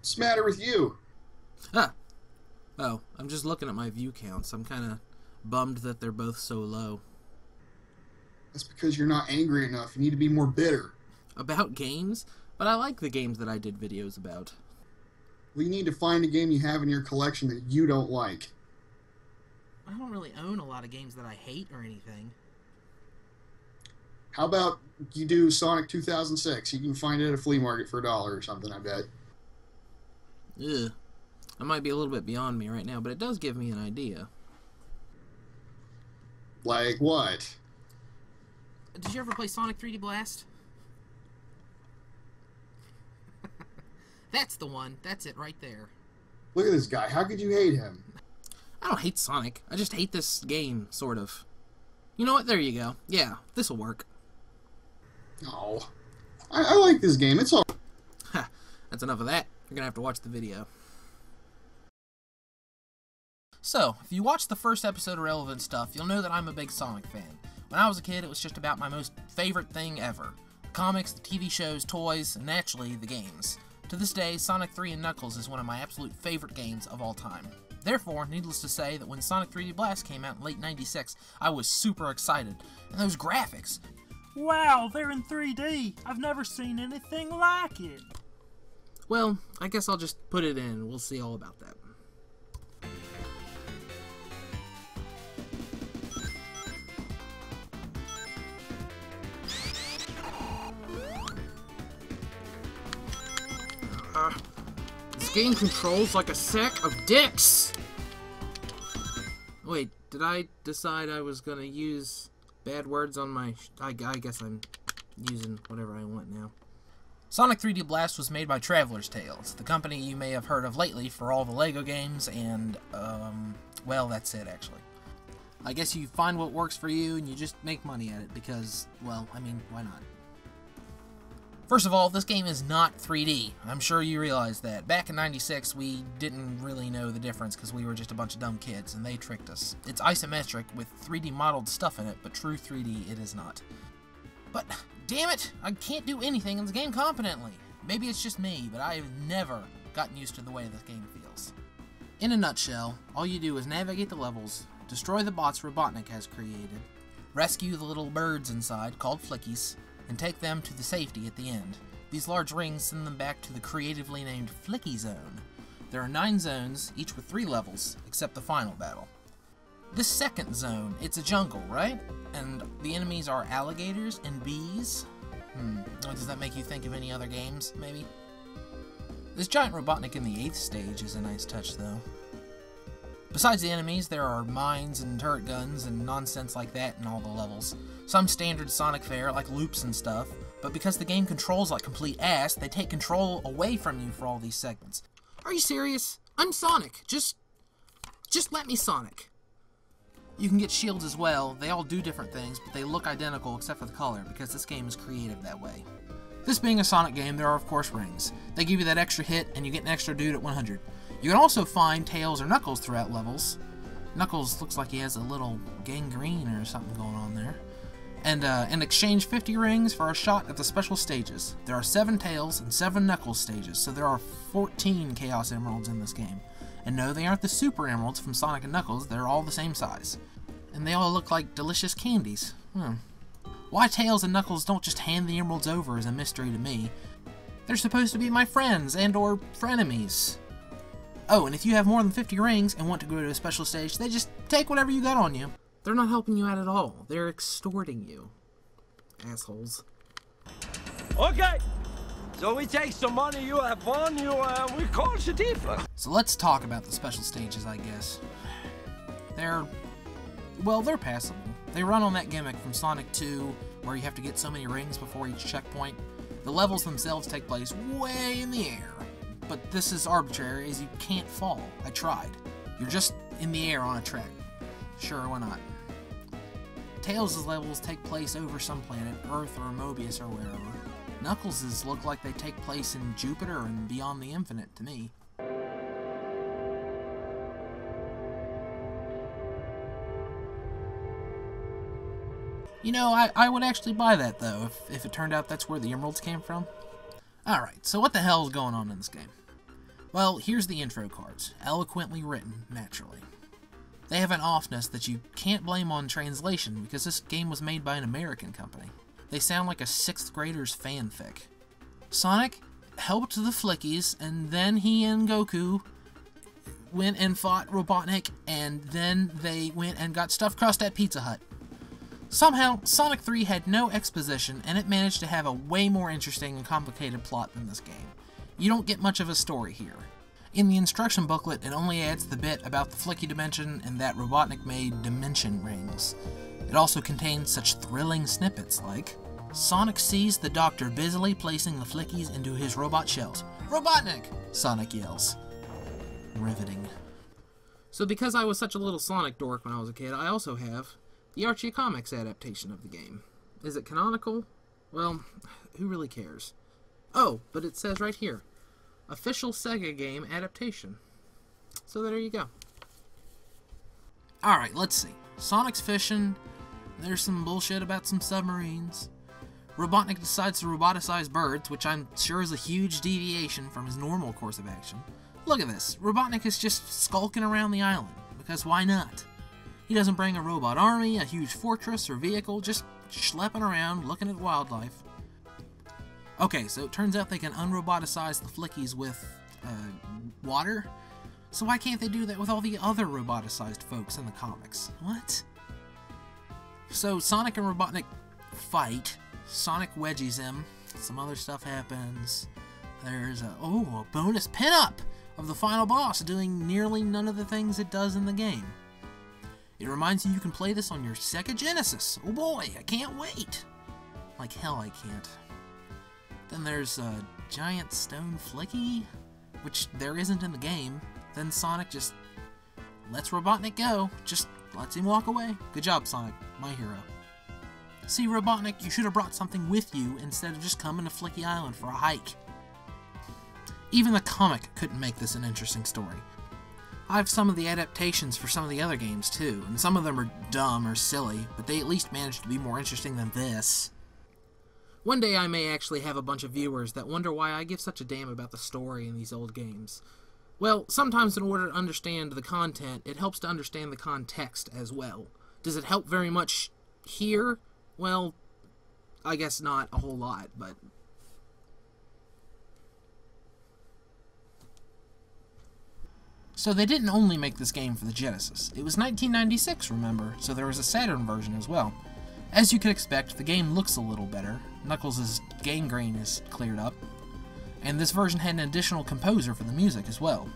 What's the matter with you? Oh, I'm just looking at my view counts. I'm kind of bummed that they're both so low. That's because you're not angry enough. You need to be more bitter. About games? But I like the games that I did videos about. Well, you need to find a game you have in your collection that you don't like. I don't really own a lot of games that I hate or anything. How about you do Sonic 2006? You can find it at a flea market for $1 or something, I bet. Ugh. That might be a little bit beyond me right now, but it does give me an idea. Like what? Did you ever play Sonic 3D Blast? That's the one. That's it right there. Look at this guy. How could you hate him? I don't hate Sonic. I just hate this game, sort of. You know what? There you go. Yeah, this'll work. Oh. I like this game. It's all... Ha, that's enough of that. You're gonna have to watch the video. So, if you watch the first episode of Relevant Stuff, you'll know that I'm a big Sonic fan. When I was a kid, it was just about my most favorite thing ever. The comics, the TV shows, toys, and naturally, the games. To this day, Sonic 3 and Knuckles is one of my absolute favorite games of all time. Therefore, needless to say that when Sonic 3D Blast came out in late '96, I was super excited. And those graphics! Wow, they're in 3D! I've never seen anything like it! Well, I guess I'll just put it in. We'll see all about that. This game controls like a sack of dicks! Wait, did I decide I was gonna use bad words on my... I guess I'm using whatever I want now. Sonic 3D Blast was made by Traveler's Tales, the company you may have heard of lately for all the LEGO games and, well, that's it, actually. I guess you find what works for you and you just make money at it because, well, I mean, why not? First of all, this game is not 3D. I'm sure you realize that. Back in '96, we didn't really know the difference because we were just a bunch of dumb kids, and they tricked us. It's isometric with 3D modeled stuff in it, but true 3D it is not. But, damn it, I can't do anything in this game competently. Maybe it's just me, but I have never gotten used to the way this game feels. In a nutshell, all you do is navigate the levels, destroy the bots Robotnik has created, rescue the little birds inside, called Flickies, and take them to the safety at the end. These large rings send them back to the creatively named Flicky Zone. There are 9 zones, each with 3 levels, except the final battle. This second zone, it's a jungle, right? And the enemies are alligators and bees? Does that make you think of any other games, maybe? This giant Robotnik in the 8th stage is a nice touch, though. Besides the enemies, there are mines and turret guns and nonsense like that in all the levels. Some standard Sonic fare, like loops and stuff, but because the game controls like complete ass, they take control away from you for all these segments. Are you serious? I'm Sonic. Just let me Sonic. You can get shields as well. They all do different things, but they look identical except for the color, because this game is creative that way. This being a Sonic game, there are of course rings. They give you that extra hit, and you get an extra dude at 100. You can also find Tails or Knuckles throughout levels. Knuckles looks like he has a little gangrene or something going on there. And exchange 50 rings for a shot at the special stages. There are 7 Tails and 7 Knuckles stages, so there are 14 Chaos Emeralds in this game. And no, they aren't the Super Emeralds from Sonic and Knuckles, they're all the same size. And they all look like delicious candies. Why Tails and Knuckles don't just hand the emeralds over is a mystery to me. They're supposed to be my friends and or frenemies. Oh, and if you have more than 50 rings and want to go to a special stage, they just take whatever you got on you. They're not helping you out at all. They're extorting you. Assholes. Okay, so we take some money, you have won, we call Shadifa. So let's talk about the special stages, I guess. They're well, they're passable. They run on that gimmick from Sonic 2, where you have to get so many rings before each checkpoint. The levels themselves take place way in the air, but this is arbitrary as you can't fall. I tried. You're just in the air on a track. Sure, why not? Tails' levels take place over some planet, Earth or Mobius or wherever. Knuckles' look like they take place in Jupiter and beyond the infinite to me. You know, I would actually buy that, though, if it turned out that's where the emeralds came from. Alright, so what the hell is going on in this game? Well, here's the intro cards, eloquently written, naturally. They have an offness that you can't blame on translation, because this game was made by an American company. They sound like a 6th grader's fanfic. Sonic helped the Flickies, and then he and Goku went and fought Robotnik, and then they went and got stuffed crust at Pizza Hut. Somehow, Sonic 3 had no exposition, and it managed to have a way more interesting and complicated plot than this game. You don't get much of a story here. In the instruction booklet, it only adds the bit about the Flicky dimension and that Robotnik made dimension rings. It also contains such thrilling snippets like, Sonic sees the Doctor busily placing the Flickies into his robot shells. Robotnik! Sonic yells. Riveting. So because I was such a little Sonic dork when I was a kid, I also have the Archie Comics adaptation of the game. Is it canonical? Well, who really cares? Oh, but it says right here, official Sega game adaptation. So there you go. Alright, let's see. Sonic's fishing. There's some bullshit about some submarines. Robotnik decides to roboticize birds, which I'm sure is a huge deviation from his normal course of action. Look at this. Robotnik is just skulking around the island, because why not? He doesn't bring a robot army, a huge fortress, or vehicle, just schlepping around, looking at wildlife. Okay, so it turns out they can unroboticize the Flickies with, water? So why can't they do that with all the other roboticized folks in the comics? What? So Sonic and Robotnik fight. Sonic wedgies him. Some other stuff happens. There's a bonus pinup of the final boss doing nearly none of the things it does in the game. It reminds you can play this on your Sega Genesis. Oh boy, I can't wait. Like hell I can't. Then there's a giant stone Flicky, which there isn't in the game. Then Sonic just lets Robotnik go. Just lets him walk away. Good job, Sonic. My hero. See, Robotnik, you should have brought something with you instead of just coming to Flicky Island for a hike. Even the comic couldn't make this an interesting story. I have some of the adaptations for some of the other games too, and some of them are dumb or silly, but they at least managed to be more interesting than this. One day I may actually have a bunch of viewers that wonder why I give such a damn about the story in these old games. Well, sometimes in order to understand the content, it helps to understand the context as well. Does it help very much here? Well, I guess not a whole lot, but... So they didn't only make this game for the Genesis. It was 1996, remember, so there was a Saturn version as well. As you could expect, the game looks a little better. Knuckles' gangrene is cleared up. And this version had an additional composer for the music as well.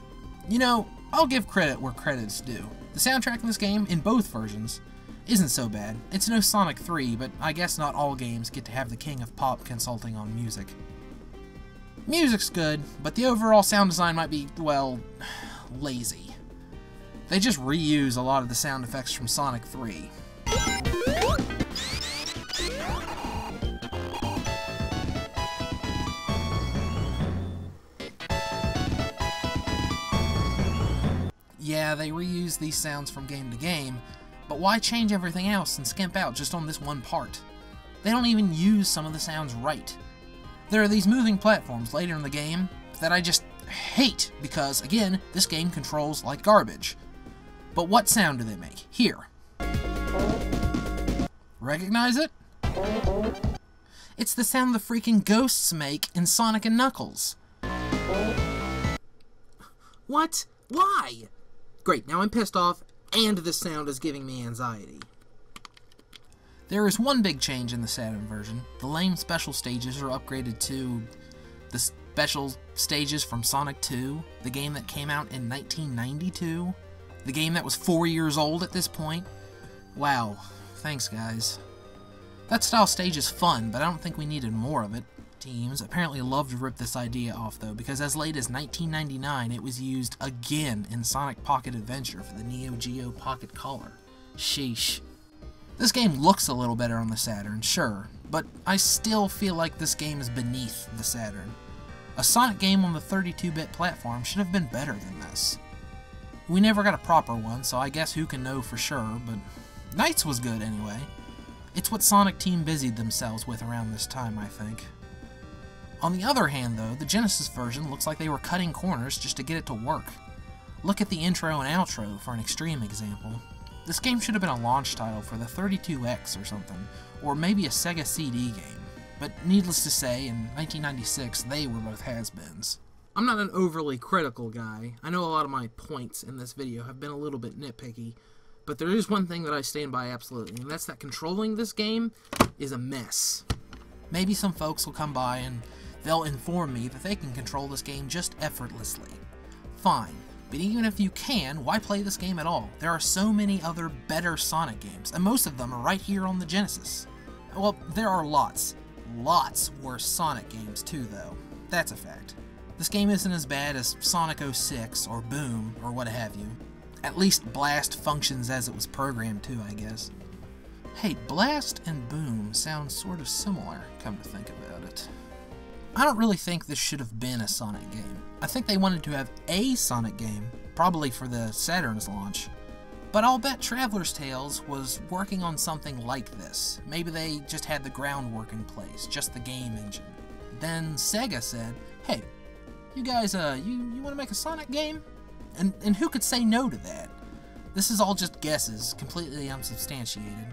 You know, I'll give credit where credit's due. The soundtrack in this game, in both versions, isn't so bad. It's no Sonic 3, but I guess not all games get to have the king of pop consulting on music. Music's good, but the overall sound design might be, well, lazy. They just reuse a lot of the sound effects from Sonic 3. Yeah, they reuse these sounds from game to game, but why change everything else and skimp out just on this one part? They don't even use some of the sounds right. There are these moving platforms later in the game that I just hate because, again, this game controls like garbage. But what sound do they make? Here. Recognize it? It's the sound the freaking ghosts make in Sonic and Knuckles. What? Why? Great, now I'm pissed off, and this sound is giving me anxiety. There is one big change in the Saturn version. The lame special stages are upgraded to the special stages from Sonic 2, the game that came out in 1992, the game that was 4 years old at this point. Wow, thanks guys. That style stage is fun, but I don't think we needed more of it. Teams apparently love to rip this idea off though, because as late as 1999 it was used again in Sonic Pocket Adventure for the Neo Geo Pocket Color. Sheesh. This game looks a little better on the Saturn, sure, but I still feel like this game is beneath the Saturn. A Sonic game on the 32-bit platform should have been better than this. We never got a proper one, so I guess who can know for sure, but Knights was good anyway. It's what Sonic Team busied themselves with around this time, I think. On the other hand, though, the Genesis version looks like they were cutting corners just to get it to work. Look at the intro and outro for an extreme example. This game should have been a launch title for the 32X or something, or maybe a Sega CD game. But needless to say, in 1996, they were both has-beens. I'm not an overly critical guy. I know a lot of my points in this video have been a little bit nitpicky, but there is one thing that I stand by absolutely, and that's that controlling this game is a mess. Maybe some folks will come by and they'll inform me that they can control this game just effortlessly. Fine, but even if you can, why play this game at all? There are so many other better Sonic games, and most of them are right here on the Genesis. Well, there are lots worse Sonic games too, though. That's a fact. This game isn't as bad as Sonic 06 or Boom or what have you. At least Blast functions as it was programmed to, I guess. Hey, Blast and Boom sound sort of similar, come to think about it. I don't really think this should have been a Sonic game. I think they wanted to have a Sonic game, probably for the Saturn's launch. But I'll bet Traveler's Tales was working on something like this. Maybe they just had the groundwork in place, just the game engine. Then Sega said, hey, you guys, you want to make a Sonic game? And who could say no to that? This is all just guesses, completely unsubstantiated.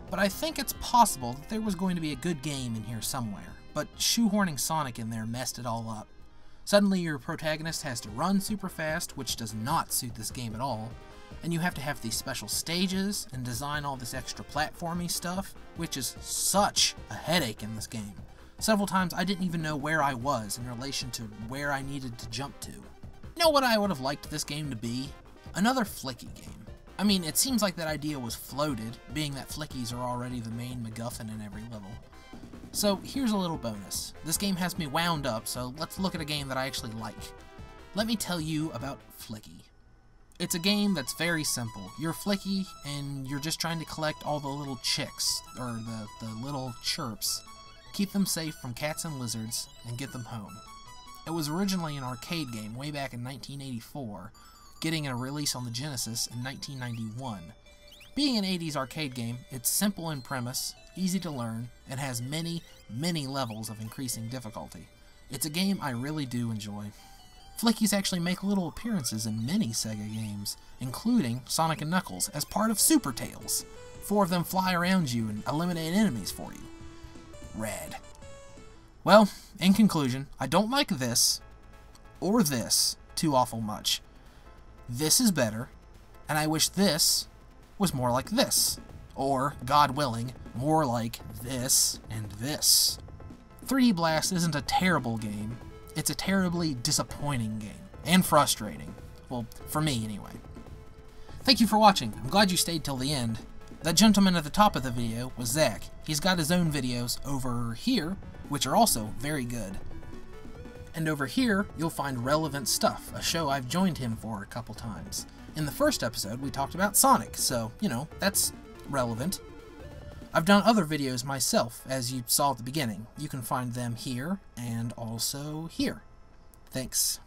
But I think it's possible that there was going to be a good game in here somewhere, but shoehorning Sonic in there messed it all up. Suddenly your protagonist has to run super fast, which does not suit this game at all, and you have to have these special stages and design all this extra platformy stuff, which is such a headache in this game. Several times I didn't even know where I was in relation to where I needed to jump to. You know what I would have liked this game to be? Another flicky game. I mean, it seems like that idea was floated, being that flickies are already the main MacGuffin in every level. So here's a little bonus. This game has me wound up, so let's look at a game that I actually like. Let me tell you about Flicky. It's a game that's very simple. You're Flicky, and you're just trying to collect all the little chicks, or the little chirps, keep them safe from cats and lizards, and get them home. It was originally an arcade game way back in 1984, getting a release on the Genesis in 1991. Being an 80s arcade game, it's simple in premise, easy to learn, and has many, many levels of increasing difficulty. It's a game I really do enjoy. Flickies actually make little appearances in many Sega games, including Sonic & Knuckles as part of Super Tails. 4 of them fly around you and eliminate enemies for you. Rad. Well, in conclusion, I don't like this, or this, too awful much. This is better, and I wish this was more like this, or, God willing, more like this and this. 3D Blast isn't a terrible game, it's a terribly disappointing game, and frustrating. Well, for me anyway. Thank you for watching, I'm glad you stayed till the end. That gentleman at the top of the video was Zach. He's got his own videos over here, which are also very good. And over here, you'll find Relevant Stuff, a show I've joined him for a couple times. In the first episode, we talked about Sonic, so, you know, that's relevant. I've done other videos myself, as you saw at the beginning. You can find them here, and also here. Thanks.